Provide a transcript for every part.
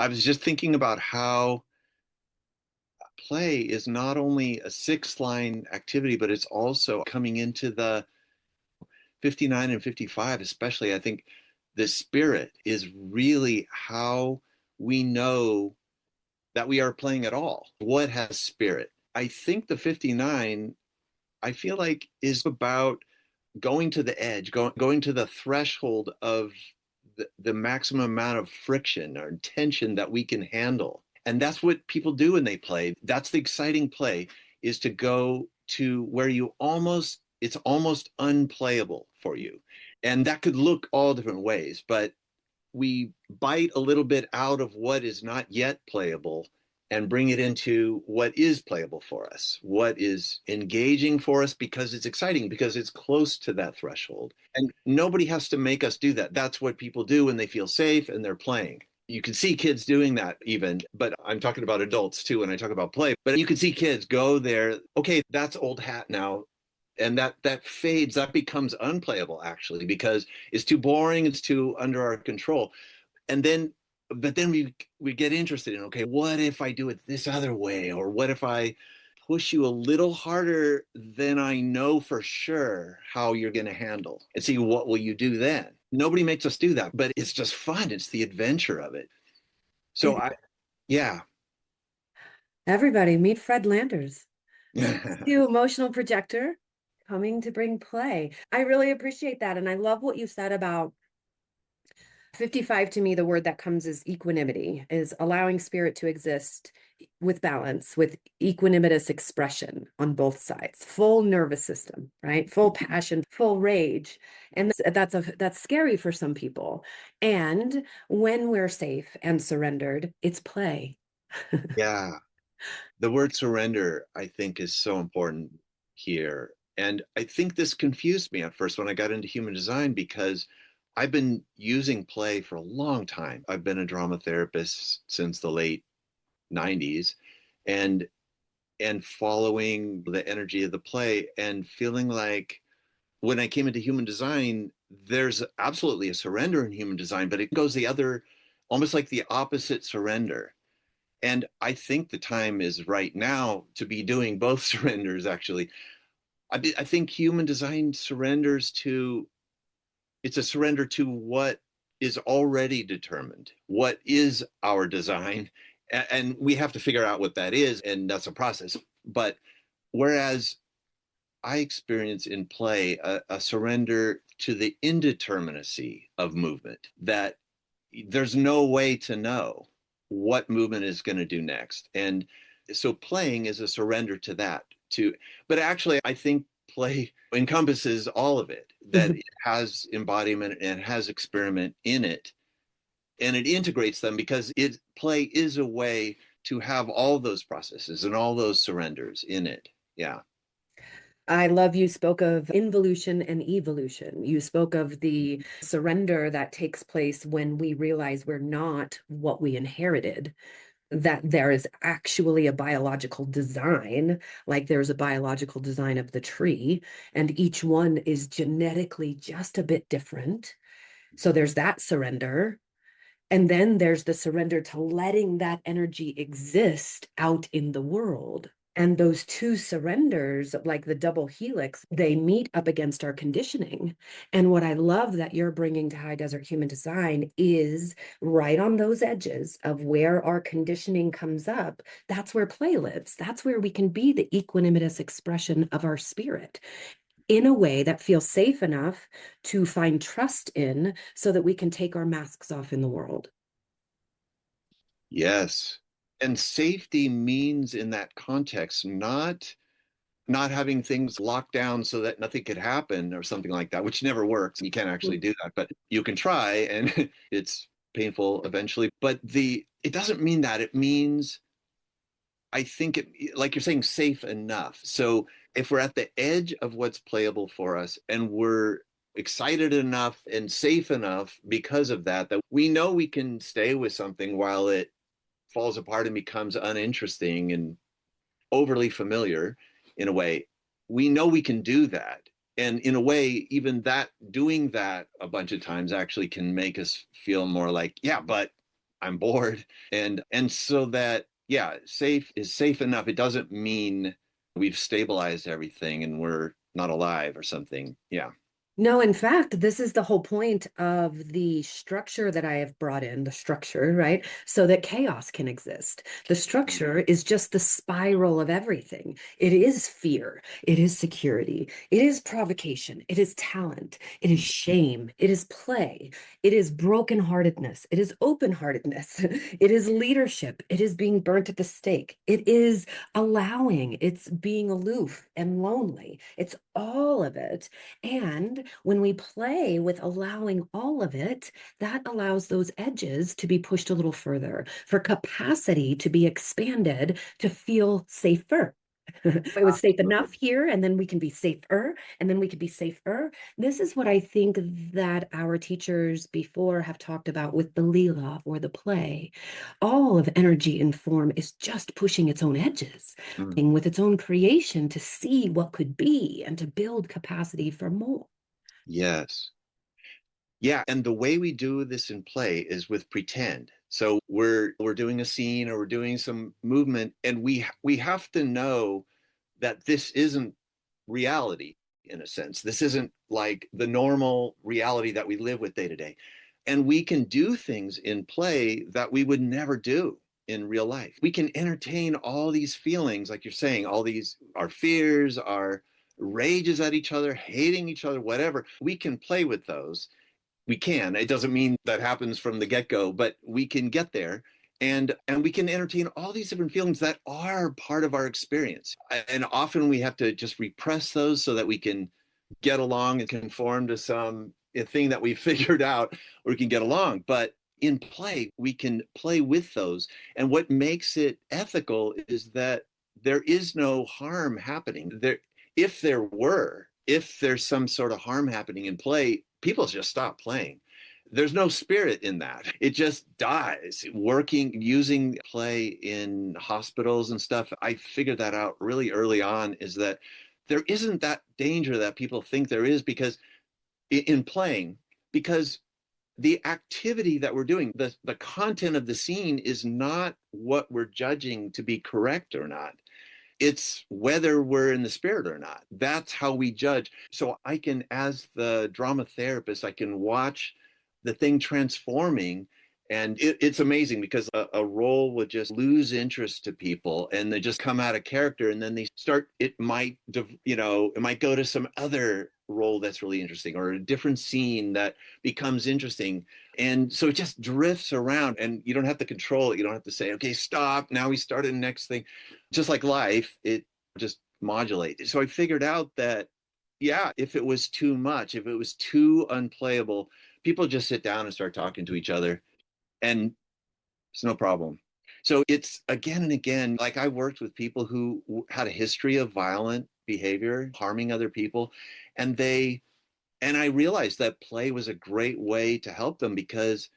I was just thinking about how play is not only a sixth line activity, but it's also coming into the 59 and 55, especially. I think the spirit is really how we know that we are playing at all. What has spirit? I think the 59, I feel like, is about going to the edge, going to the threshold of the maximum amount of friction or tension that we can handle. And that's what people do when they play. That's the exciting play, is to go to where it's almost unplayable for you. And that could look all different ways, but we bite a little bit out of what is not yet playable and bring it into what is playable for us, what is engaging for us because it's exciting, because it's close to that threshold. And nobody has to make us do that. That's what people do when they feel safe and they're playing. You can see kids doing that even, but I'm talking about adults too when I talk about play. But you can see kids go there, okay, that's old hat now. And that fades, that becomes unplayable actually, because it's too boring, it's too under our control. And then but then we get interested in, okay, what if I do it this other way, or what if I push you a little harder than I know for sure how you're going to handle, and see what will you do then. Nobody makes us do that, but it's just fun. It's the adventure of it. So It, I yeah. everybody meet Fred Landers. To Emotional Projector, coming to bring play. I really appreciate that. And I love what you said about 55. To me, the word that comes is equanimity, is allowing spirit to exist with balance, with equanimitous expression on both sides, full nervous system, right? Full passion, full rage. And that's scary for some people. And when we're safe and surrendered, it's play. Yeah, the word surrender, I think, is so important here. And I think this confused me at first when I got into human design, because I've been using play for a long time. I've been a drama therapist since the late 90s, and following the energy of the play and feeling like when I came into human design, there's absolutely a surrender in human design, but it goes the other, almost like the opposite surrender. And I think the time is right now to be doing both surrenders, actually. I think human design surrenders to, it's a surrender to what is already determined, what is our design. And we have to figure out what that is. And that's a process. But whereas I experience in play a surrender to the indeterminacy of movement, that there's no way to know what movement is going to do next. And so playing is a surrender to that, to, but actually I think play encompasses all of it, that it has embodiment and it has experiment in it, and it integrates them, because it play is a way to have all those processes and all those surrenders in it. Yeah. I love you spoke of involution and evolution. You spoke of the surrender that takes place when we realize we're not what we inherited, that there is actually a biological design, like there's a biological design of the tree, and each one is genetically just a bit different. So there's that surrender. And then there's the surrender to letting that energy exist out in the world. And those two surrenders, like the double helix, they meet up against our conditioning. And what I love that you're bringing to High Desert Human Design is right on those edges of where our conditioning comes up. That's where play lives. That's where we can be the equanimitous expression of our spirit in a way that feels safe enough to find trust in so that we can take our masks off in the world. Yes. And safety means in that context, not having things locked down so that nothing could happen or something like that, which never works. You can't actually do that, but you can try, and it's painful eventually. But it doesn't mean that. It means, I think like you're saying, safe enough. So if we're at the edge of what's playable for us and we're excited enough and safe enough because of that, that we know we can stay with something while it falls apart and becomes uninteresting and overly familiar in a way, we know we can do that. And in a way, even that, doing that a bunch of times actually can make us feel more like, yeah, but I'm bored. And so that, yeah, safe is safe enough. It doesn't mean we've stabilized everything and we're not alive or something. Yeah. No, in fact, this is the whole point of the structure that I have brought in, the structure, right? So that chaos can exist. The structure is just the spiral of everything. It is fear, it is security, it is provocation, it is talent, it is shame, it is play, it is brokenheartedness, it is open-heartedness, it is leadership, it is being burnt at the stake, it is allowing, it's being aloof and lonely. It's all of it. And when we play with allowing all of it, that allows those edges to be pushed a little further, for capacity to be expanded to feel safer. It was safe enough here, and then we can be safer, and then we can be safer. This is what I think that our teachers before have talked about with the Leela or the play. All of energy and form is just pushing its own edges, Mm. with its own creation to see what could be and to build capacity for more. Yes. Yeah, and the way we do this in play is with pretend. So we're doing a scene or we're doing some movement, and we have to know that this isn't reality in a sense. This isn't like the normal reality that we live with day to day. And we can do things in play that we would never do in real life. We can entertain all these feelings, like you're saying, all these our fears, our rages at each other, hating each other, whatever. We can play with those. We can. It doesn't mean that happens from the get-go, but we can get there, and we can entertain all these different feelings that are part of our experience. And often we have to just repress those so that we can get along and conform to some thing that we figured out, or we can get along. But in play, we can play with those. And what makes it ethical is that there is no harm happening. If there's some sort of harm happening in play, people just stop playing. There's no spirit in that. It just dies. Working, using play in hospitals and stuff, I figured that out really early on, is that there isn't that danger that people think there is, because in playing, because the activity that we're doing, the content of the scene is not what we're judging to be correct or not. It's whether we're in the spirit or not. That's how we judge. So I can, as the drama therapist, I can watch the thing transforming. And it's amazing, because a role would just lose interest to people and they just come out of character, and then they start, it might go to some other role that's really interesting, or a different scene that becomes interesting. And so it just drifts around, and you don't have to control it. You don't have to say, okay, stop. Now we start the next thing. Just like life, it just modulates. So I figured out that, yeah, if it was too much, if it was too unplayable, people just sit down and start talking to each other, and it's no problem. So it's again and again, like I worked with people who had a history of violent behavior, harming other people, and I realized that play was a great way to help them, because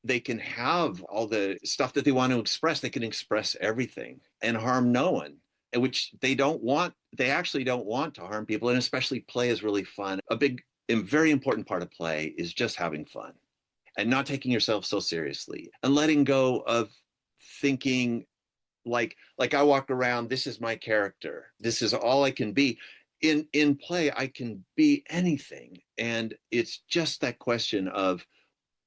they can have all the stuff that they want to express. They can express everything and harm no one, which they actually don't want to harm people. And especially play is really fun. A big and very important part of play is just having fun and not taking yourself so seriously, and letting go of thinking like I walk around, this is my character, this is all I can be. In play, I can be anything, and it's just that question of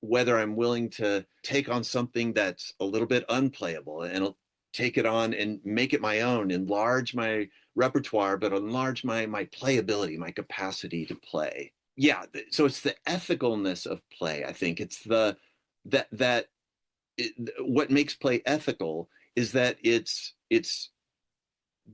whether I'm willing to take on something that's a little bit unplayable, and take it on and make it my own, enlarge my repertoire, but enlarge my playability, my capacity to play. Yeah, so it's the ethicalness of play. I think it's the that that it, what makes play ethical is that it's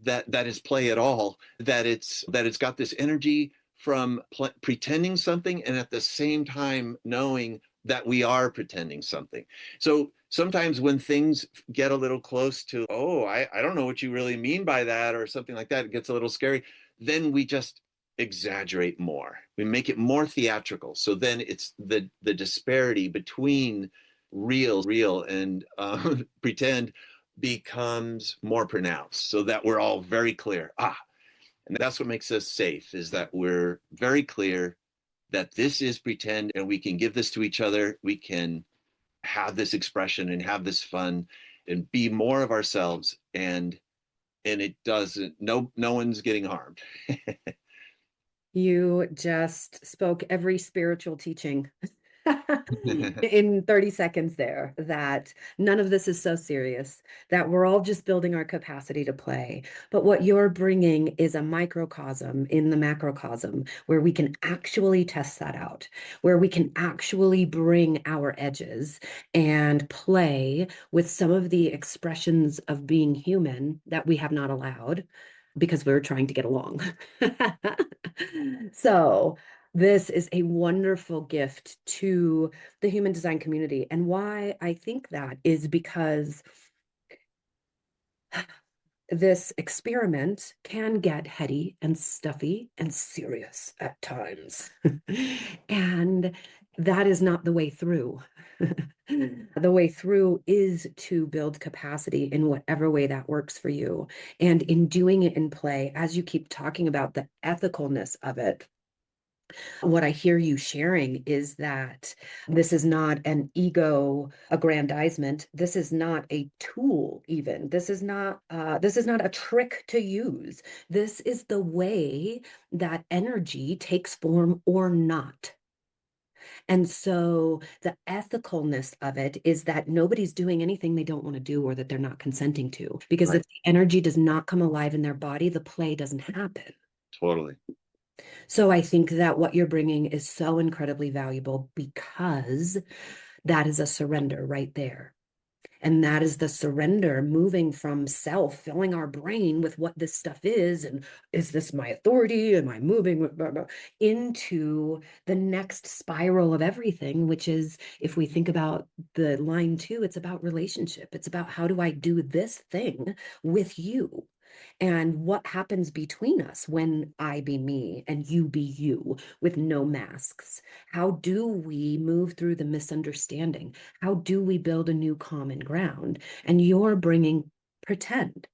that is play at all, that it's got this energy from pretending something, and at the same time knowing that we are pretending something. So sometimes when things get a little close to, oh, I don't know what you really mean by that, or something like that, it gets a little scary, then we just exaggerate more, we make it more theatrical. So then it's the disparity between real and pretend becomes more pronounced, so that we're all very clear. And that's what makes us safe, is that we're very clear that this is pretend, and we can give this to each other. We can have this expression and have this fun and be more of ourselves, and it doesn't, no one's getting harmed. You just spoke every spiritual teaching in 30 seconds there, that none of this is so serious, that we're all just building our capacity to play. But what you're bringing is a microcosm in the macrocosm where we can actually test that out, where we can actually bring our edges and play with some of the expressions of being human that we have not allowed because we're trying to get along. So, this is a wonderful gift to the human design community. And why I think that is because this experiment can get heady and stuffy and serious at times. And that is not the way through. The way through is to build capacity in whatever way that works for you. And in doing it in play, as you keep talking about the ethicalness of it, what I hear you sharing is that this is not an ego aggrandizement. This is not a tool, even. This is not a trick to use. This is the way that energy takes form or not. And so the ethicalness of it is that nobody's doing anything they don't want to do or that they're not consenting to. Because Right. if the energy does not come alive in their body, the play doesn't happen. Totally. So I think that what you're bringing is so incredibly valuable because that is a surrender right there. And that is the surrender moving from self, filling our brain with what this stuff is. And is this my authority? Am I moving with blah, blah, into the next spiral of everything, which is, if we think about the line two, it's about relationship. It's about how do I do this thing with you? And what happens between us when I be me and you be you with no masks? How do we move through the misunderstanding? How do we build a new common ground? And you're bringing pretend.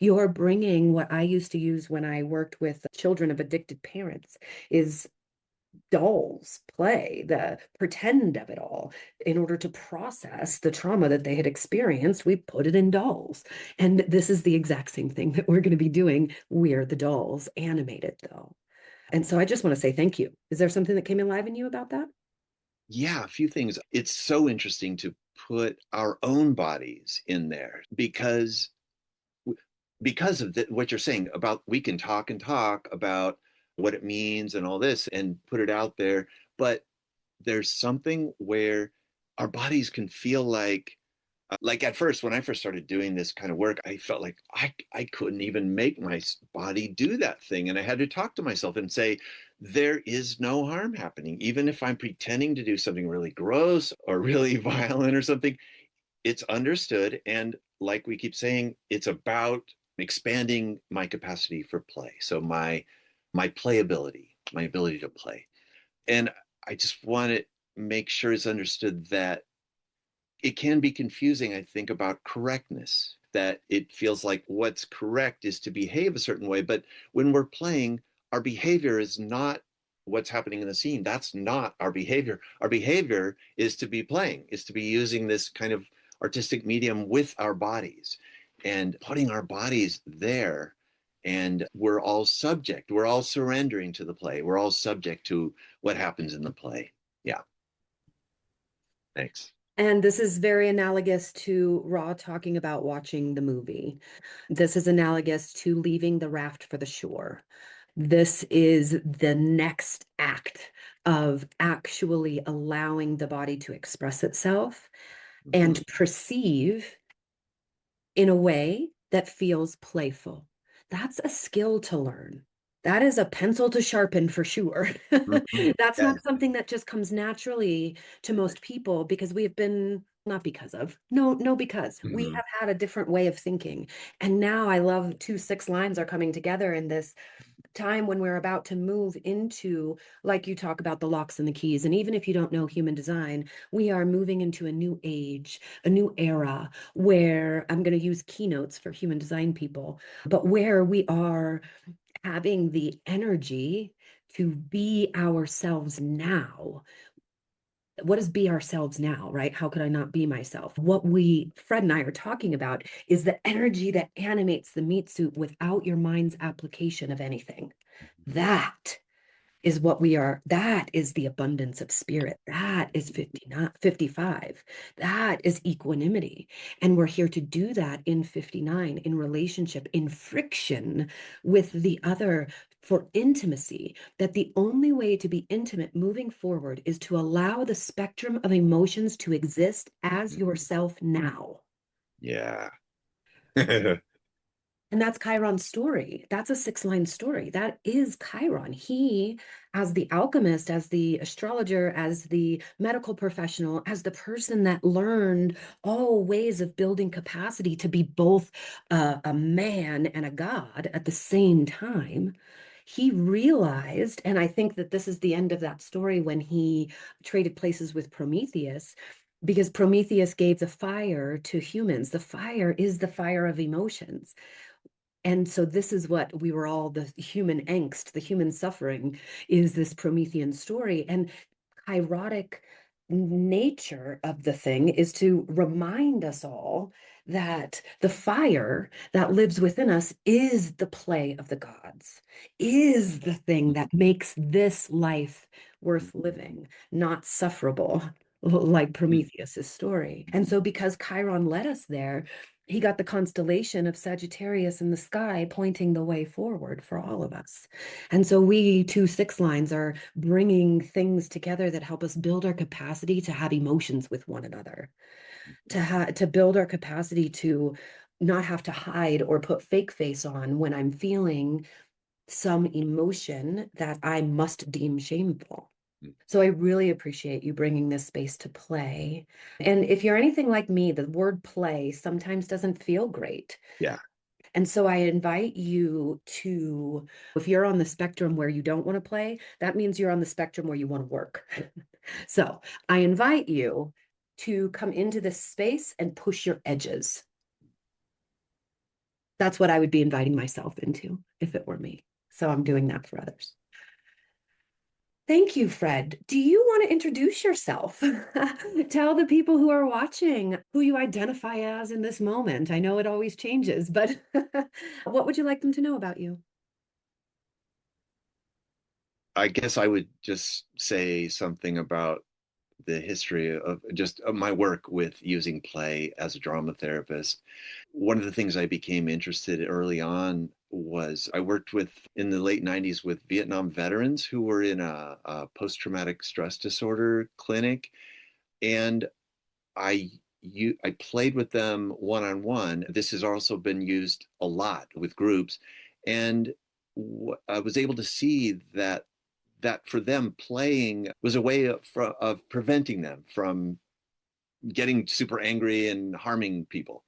You're bringing what I used to use when I worked with children of addicted parents is dolls play, the pretend of it all. In order to process the trauma that they had experienced, we put it in dolls. And this is the exact same thing that we're going to be doing. We're the dolls, animated though. And so I just want to say thank you. Is there something that came alive in you about that? Yeah, a few things. It's so interesting to put our own bodies in there because of what you're saying about we can talk and talk about what it means and all this and put it out there, but there's something where our bodies can feel like at first when I first started doing this kind of work, I felt like I couldn't even make my body do that thing, and I had to talk to myself and say there is no harm happening even if I'm pretending to do something really gross or really violent or something. It's understood, and like we keep saying, it's about expanding my capacity for play, so my playability, my ability to play. And I just want to make sure it's understood that it can be confusing, I think, about correctness, that it feels like what's correct is to behave a certain way. But when we're playing, our behavior is not what's happening in the scene. That's not our behavior. Our behavior is to be playing, is to be using this kind of artistic medium with our bodies and putting our bodies there. And we're all subject, we're all surrendering to the play, we're all subject to what happens in the play. Yeah. Thanks. And this is very analogous to Raw talking about watching the movie. This is analogous to leaving the raft for the shore. This is the next act of actually allowing the body to express itself Mm-hmm. and perceive in a way that feels playful. That's a skill to learn. That is a pencil to sharpen for sure. Mm-hmm. That's Yeah. not something that just comes naturally to most people because we have been, not because of, no, because we Mm-hmm. have had a different way of thinking. And now I love two six lines are coming together in this time when we're about to move into, like you talk about the locks and the keys. And even if you don't know human design, we are moving into a new age, a new era where I'm going to use keynotes for human design people, but where we are having the energy to be ourselves now what is be ourselves now, right? How could I not be myself? What Fred and I are talking about is the energy that animates the meat suit without your mind's application of anything. That is what we are. That is the abundance of spirit. That is 59, 55. That is equanimity. And we're here to do that in 59, in relationship, in friction with the other, for intimacy. That the only way to be intimate moving forward is to allow the spectrum of emotions to exist as yourself now. Yeah. And that's Chiron's story. That's a 6-line story. That is Chiron. He, as the alchemist, as the astrologer, as the medical professional, as the person that learned all ways of building capacity to be both a man and a god at the same time, he realized, and I think that this is the end of that story when he traded places with Prometheus, because Prometheus gave the fire to humans. The fire is the fire of emotions. And so this is what we were all, the human angst, the human suffering is this Promethean story. And chirotic nature of the thing is to remind us all that the fire that lives within us is the play of the gods, is the thing that makes this life worth living, not sufferable, like Prometheus's story. And so because Chiron led us there, he got the constellation of Sagittarius in the sky pointing the way forward for all of us. And so we 2 6 lines are bringing things together that help us build our capacity to have emotions with one another, to build our capacity to not have to hide or put fake face on when I'm feeling some emotion that I must deem shameful. So I really appreciate you bringing this space to play. And if you're anything like me, the word play sometimes doesn't feel great. Yeah. And so I invite you to, if you're on the spectrum where you don't want to play, that means you're on the spectrum where you want to work. So I invite you to come into this space and push your edges. That's what I would be inviting myself into if it were me. So I'm doing that for others. Thank you, Fred. Do you want to introduce yourself? Tell the people who are watching who you identify as in this moment. I know it always changes, but what would you like them to know about you? I guess I would just say something about the history of just my work with using play as a drama therapist. One of the things I became interested early on was I worked with in the late 90s with Vietnam veterans who were in a post-traumatic stress disorder clinic. And I I played with them one on one. This has also been used a lot with groups, and I was able to see that for them playing was a way of preventing them from getting super angry and harming people.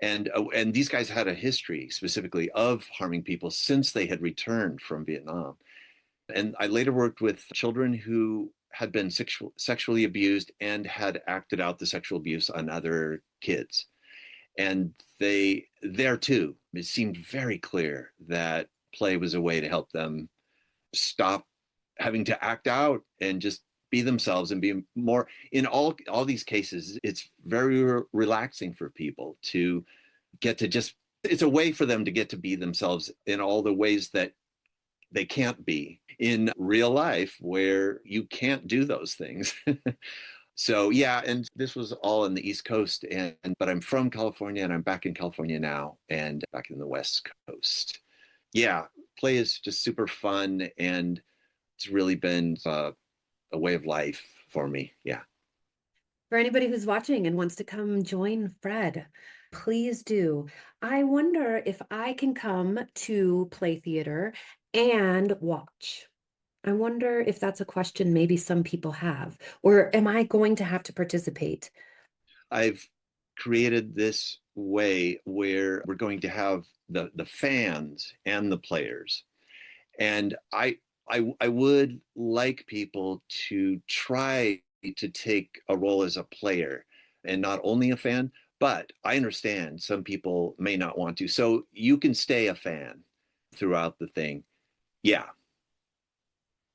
And these guys had a history specifically of harming people since they had returned from Vietnam. And I later worked with children who had been sexually abused and had acted out the sexual abuse on other kids. And they, there too, it seemed very clear that play was a way to help them stop having to act out and just be themselves and be more in all these cases. It's very relaxing for people to get to just, it's a way for them to get to be themselves in all the ways that they can't be in real life where you can't do those things. So yeah, and this was all in the East Coast, and but I'm from California and I'm back in California now and back in the West Coast. Yeah, play is just super fun and it's really been a way of life for me. Yeah. For anybody who's watching and wants to come join Fred, please do. I wonder if I can come to play theater and watch. I wonder if that's a question maybe some people have, or am I going to have to participate? I've created this way where we're going to have the fans and the players. And I would like people to try to take a role as a player and not only a fan, but I understand some people may not want to. So you can stay a fan throughout the thing. Yeah.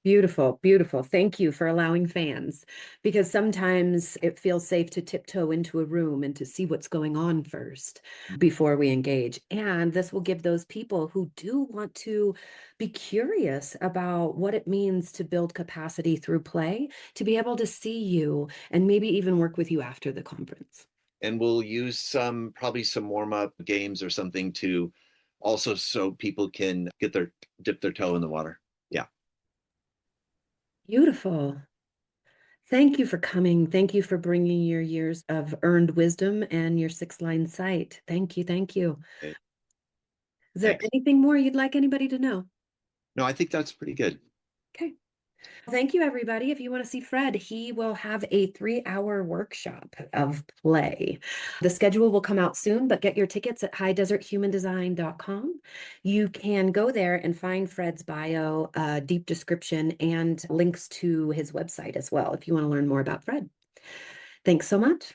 Beautiful, beautiful. Thank you for allowing fans because sometimes it feels safe to tiptoe into a room and to see what's going on first before we engage. And this will give those people who do want to be curious about what it means to build capacity through play to be able to see you and maybe even work with you after the conference. And we'll use probably some warm up games or something to also so people can dip their toe in the water. Yeah. Beautiful. Thank you for coming. Thank you for bringing your years of earned wisdom and your six line sight. Thank you. Thank you. Okay. Is there Thanks. anything more you'd like anybody to know? No, I think that's pretty good. Okay. Thank you, everybody. If you want to see Fred, he will have a 3-hour workshop of play. The schedule will come out soon, but get your tickets at highdeserthumandesign.com. You can go there and find Fred's bio, deep description, and links to his website as well if you want to learn more about Fred. Thanks so much.